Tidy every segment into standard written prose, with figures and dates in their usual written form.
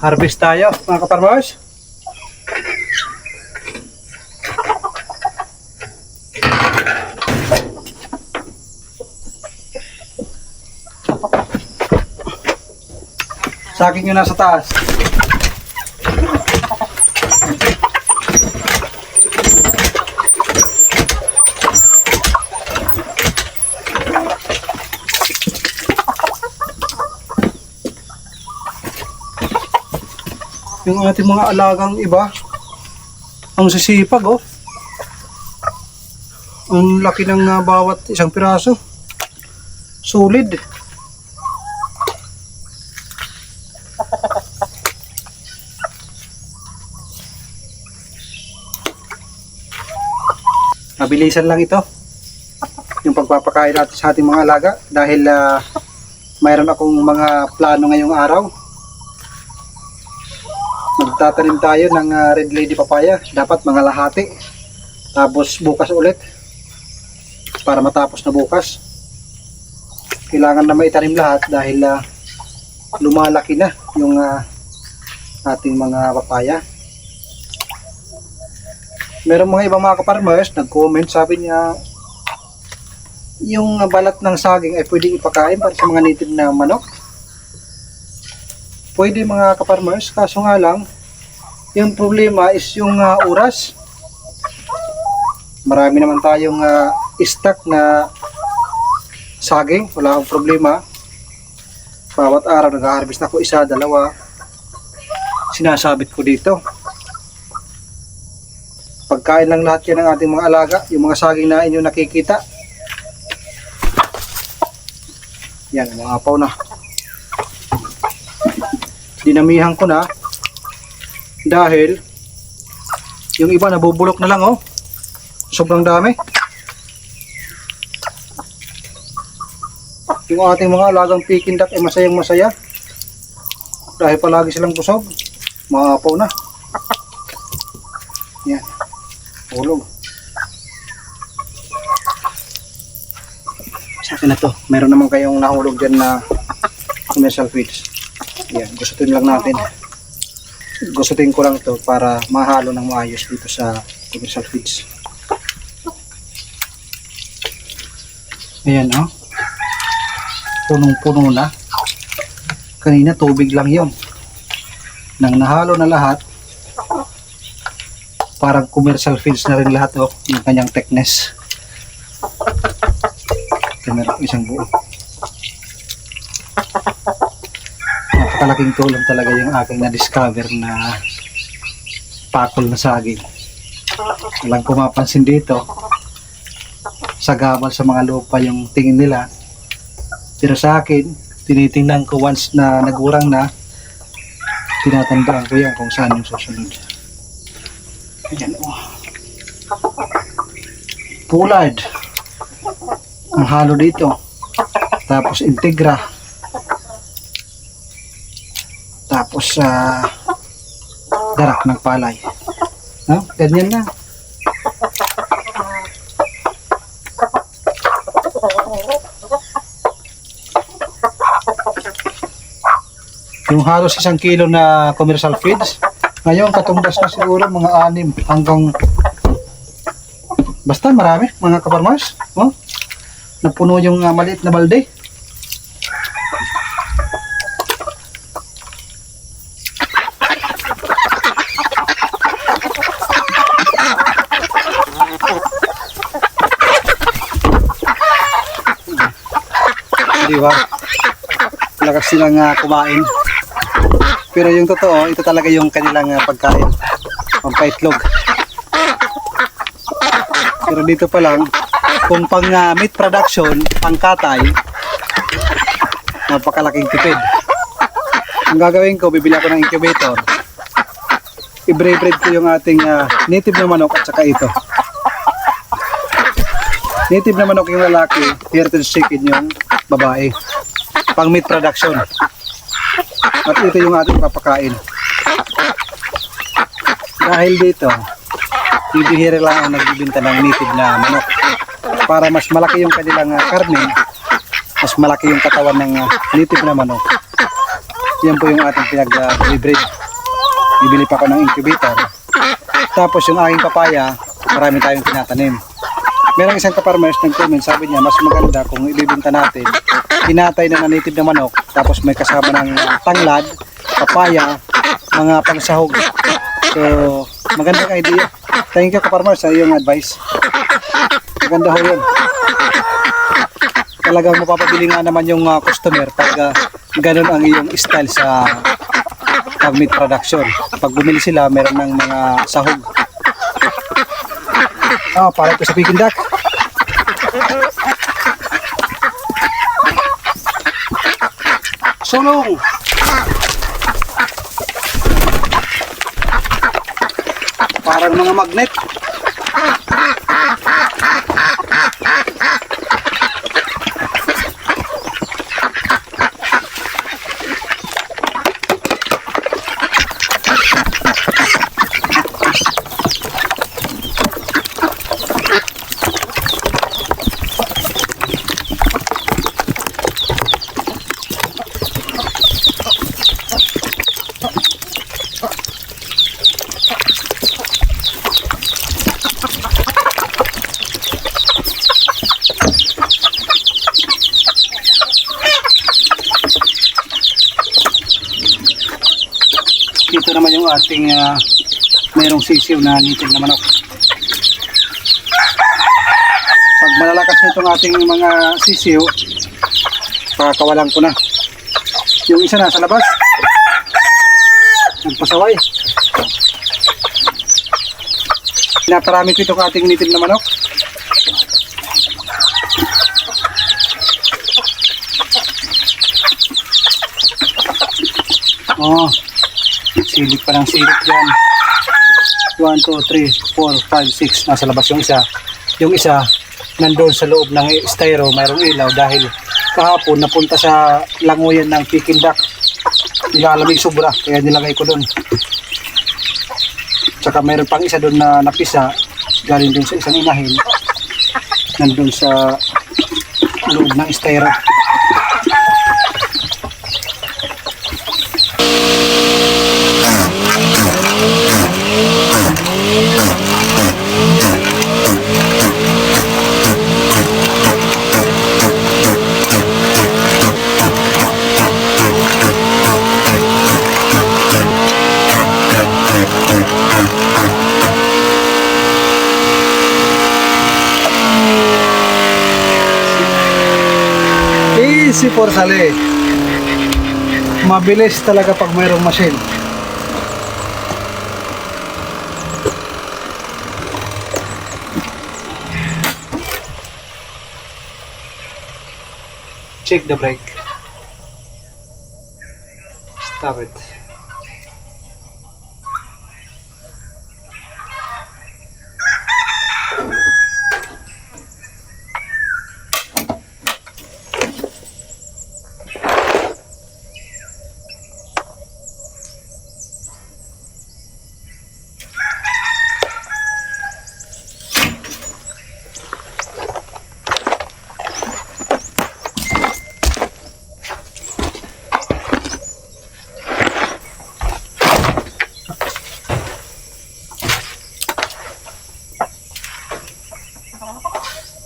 Harvest tayo mga kaparmers. Saging nyo nasa taas. Yung ating mga alagang iba, ang sisipag oh. Ang laki ng bawat isang piraso. Solid. Mabilisan lang ito yung pagpapakain natin sa ating mga alaga dahil mayroon akong mga plano ngayong araw. Magtatanim tayo ng red lady papaya, dapat mga lahati, tapos bukas ulit para matapos na bukas. Kailangan na maitanim lahat dahil lumalaki na yung ating mga papaya. Merong mga ibang mga kaparmers nag-comment, sabi niya yung balat ng saging ay pwedeng ipakain para sa mga native na manok. Pwede mga kaparmers, kaso nga lang yung problema is yung oras. Marami naman tayong stock na saging, wala akong problema. Bawat araw nag-harvest ako isa, dalawa, sinasabit ko dito. Pagkain lang lahat yan ng ating mga alaga, yung mga saging na inyo nakikita. Yan, mga apaw na. Dinamihan ko na dahil yung iba nabubulok na lang oh. Sobrang dami. Yung ating mga alagang Peking duck ay masayang masaya dahil palagi silang busog. Mga apaw na. Yan. Hulog. Sa akin na to. Meron naman kayong nahulog dyan na commercial feeds. Yan. Gustutin lang natin. Gustutin ko lang to para mahalo ng maayos dito sa commercial feeds. Ayan oh. Punong-puno na. Kanina tubig lang yon. Nang nahalo na lahat, parang commercial feeds na rin lahat oh, yung kanyang thickness. Meron isang buo. Napakalaking tulong talaga yung aking na-discover na pakol na saging. Walang kumapansin dito. Sagabal sa mga lupa yung tingin nila. Pero sa akin, tinitingnan ko once na nagurang na, tinatandaan ko yan kung saan yung susunod. Ayan o. Pulad. Ang halo dito. Tapos integra. Tapos darak ng palay. No? Ganyan na. Yung halos 1 kilo na commercial feeds. Ngayon, katumbas na siguro mga 6 hanggang basta marami, mga kaparmers. Oh, napuno yung maliit na balde. Diba? Lakas silang kumain. Pero yung totoo, ito talaga yung kanilang pagkain, pampaitlog. Pero dito pa lang, kung pang meat production, pang katay, napakalaking tipid. Ang gagawin ko, bibili ako ng incubator. I-breed ko yung ating native na manok at saka ito. Native na manok yung lalaki, heritage chicken yung babae. Pang meat production. At ito yung ating papakain. Dahil dito, bibihira lang ang nagbibinta ng native na manok. Para mas malaki yung kanilang karne, mas malaki yung katawan ng native na manok. Yan po yung ating pinag-breed. bibili pa ako ng incubator. Tapos yung aking papaya, marami tayong tinatanim. Merong isang ka-farmers nag-comment, sabi niya mas maganda kung ibibenta natin hinatay na native na manok, tapos may kasama ng tanglad, papaya, mga pangsahog. So magandang idea. Thank you ka-farmers sa iyong advice. Maganda ho yun. Talagang mapapabili nga naman yung customer pag ganun ang iyong style sa pag-meat production. Pag bumili sila, meron ng mga sahog. Para ito sa Peking duck. Sulong! Parang mga magnet. Dito naman yung ating mayroong sisiw na native na manok. Pag malalakas na itong ating mga sisiw, pakakawalan ko na. Yung isa nasa labas, nagpasaway. Pinaparami ko itong ating native na manok. Silip pa ng silip dyan. 1, 2, 3, 4, 5, 6. Nasa labas yung isa. Yung isa, nandun sa loob ng styro, mayroong ilaw dahil kahapon napunta sa langoyan ng Peking duck. Nilalamig sobra, kaya nilagay ko doon. Tsaka mayroon pang isa doon na napisa, galing doon sa isang inahin. Nandun sa loob ng styro. Easy for sale. Mabilis talaga pag mayroong machine. Check the brake. Stop it.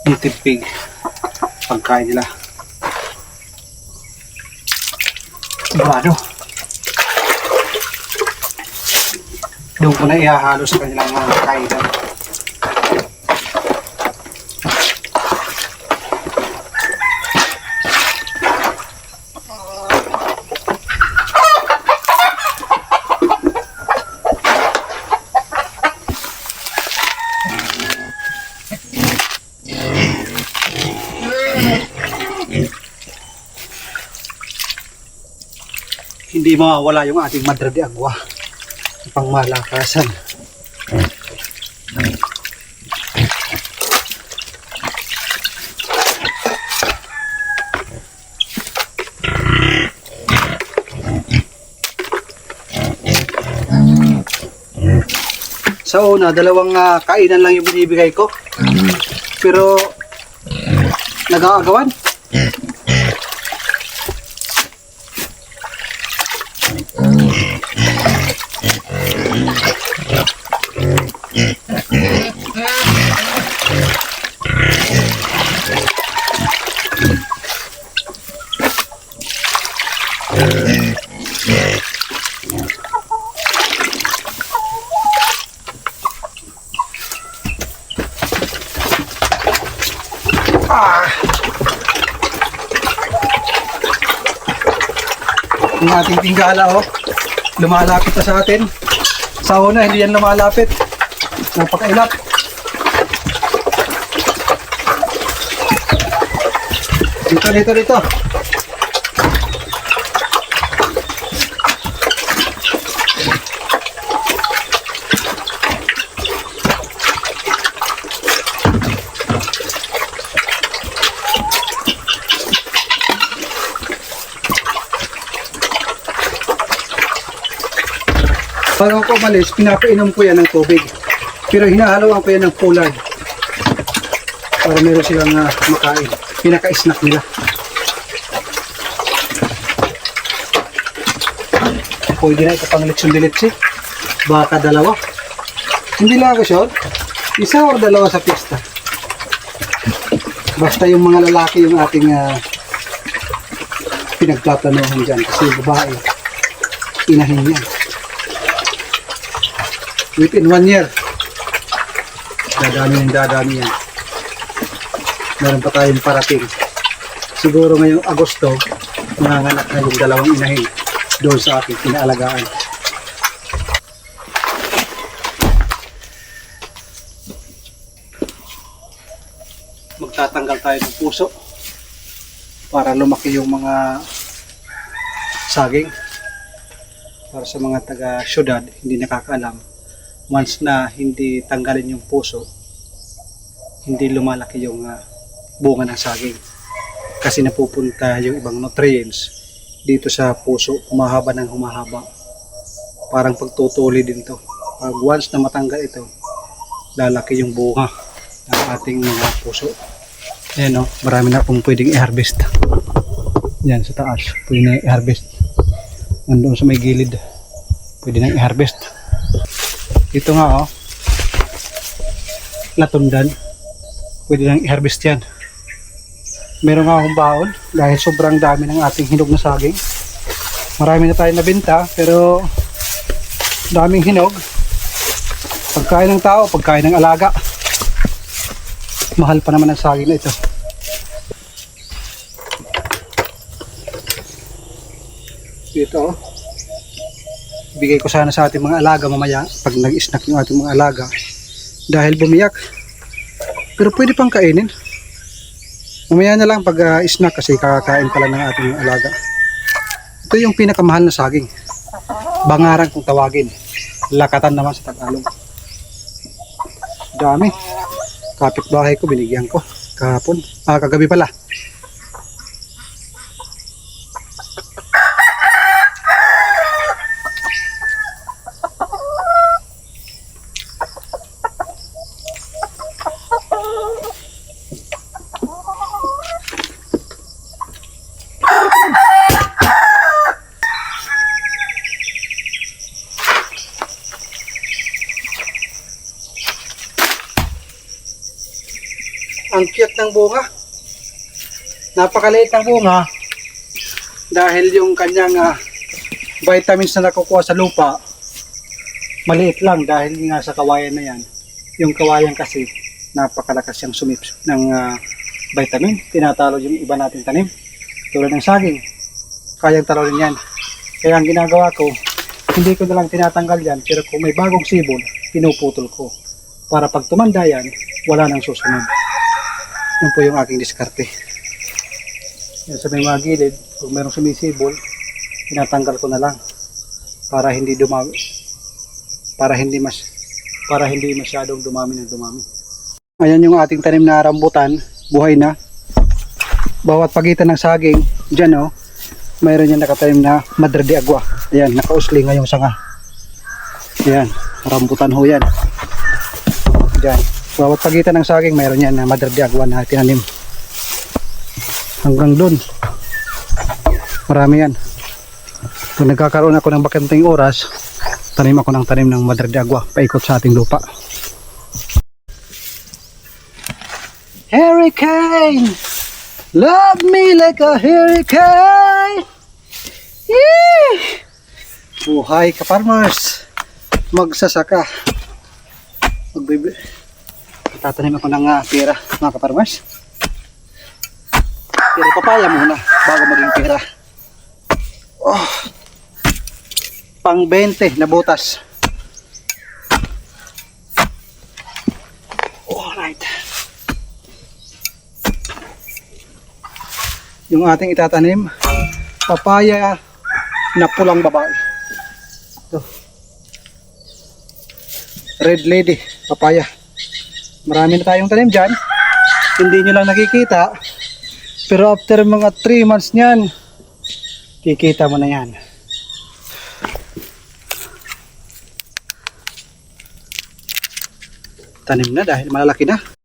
Native pig pagkain nila. Sigurado doon ko na ihahalo sa kanilang mga kainan. Hindi mawawala yung ating madre de agua, pangmalakasan. Sa una, dalawang kainan lang yung binibigay ko, pero nag-aagawan. Yung ating tinggala, oh. Lumalapit na sa atin. Sa una, hindi yan lumalapit. Napakailap. Dito. Bago ko umalis, pinapainom ko yan ng tubig. Pero hinahaluan ko yan ng pollard. Para meron silang makain. Pinaka-snack nila. Pwede na ito pang lechon de leche. Baka dalawa. Hindi lang ako sure. Isa or dalawa sa pista. Basta yung mga lalaki yung ating pinagtatanungan dyan. Kasi yung babae, inahin yan. Within 1 year, dadami yan. Meron pa tayong parating. Siguro ngayong Agosto, manganganak na yung dalawang inahin doon sa aking pinaalagaan. Magtatanggal tayo ng puso para lumaki yung mga saging. Para sa mga taga-syudad, hindi nakakaalam, once na hindi tanggalin yung puso, hindi lumalaki yung bunga ng saging. Kasi napupunta yung ibang nutrients dito sa puso, humahaba ng humahaba. Parang pagtutuli din to. Pag once na matanggal ito, lalaki yung bunga ng ating mga puso. Ayan o, marami na pong pwedeng i-harvest. Yan sa taas, pwede na i-harvest. Nandoon sa may gilid, pwede na i-harvest. Ito nga oh, latundan, pwede nang i-harvest yan. Meron nga akong baon dahil sobrang dami ng ating hinog na saging. Marami na tayo nabenta pero daming hinog. Pagkain ng tao, pagkain ng alaga. Mahal pa naman ang saging na ito. Dito oh, bigay ko sana sa ating mga alaga mamaya pag nag-snack yung ating mga alaga dahil bumiyak. Pero pwede pang kainin mamaya na lang pag snack kasi kakakain pala ng ating mga alaga. Ito yung pinakamahal na saging, bangaran kung tawagin, lakatan naman sa Tagalog. Dami. Kapitbahay ko binigyan ko kahapon, kagabi pala. Ang cute ng bunga. Napakaliit ng bunga dahil yung kanyang vitamins na nakukuha sa lupa maliit lang dahil nga sa kawayan na yan. Yung kawayan kasi napakalakas yung sumip ng vitamin. Tinatalo yung iba nating tanim tulad ng saging. Kayang talawin yan. Kaya ang ginagawa ko, hindi ko na lang tinatanggal yan, pero kung may bagong sibol, pinuputol ko para pag tumanda yan, wala nang susunod. Yun po yung aking diskarte. Yan sa may mga gilid, kung merong sumisibol, tinatanggal ko na lang para hindi dumami, para hindi masyadong dumami ng dumami. Ayan yung ating tanim na rambutan, buhay na. Bawat pagitan ng saging, dyan oh, mayroon yan nakatanim na Madre de Agua. Ayan, nakausli ngayong sanga. Ayan, rambutan ho yan. Dyan. Bawat pagitan ng saging mayroon yan na Madre de Agua na tinanim. Hanggang dun. Marami yan. Kung nagkakaroon ako ng bakanting oras, tanim ako ng tanim ng Madre de Agua paikot sa ating lupa. Hurricane! Love me like a hurricane! Yee! Buhay ka farmers! Magsasaka. Tatanim ako ng pera mga kaparmers. Pero papaya muna bago maging pera. Oh, pang 20 na butas. Alright. Yung ating itatanim, papaya na pulang babae. Ito. Red lady, papaya. Marami na tayong tanim dyan. Hindi nyo lang nakikita. Pero after mga 3 months nyan, kikita mo na yan. Tanim na dahil malalaki na.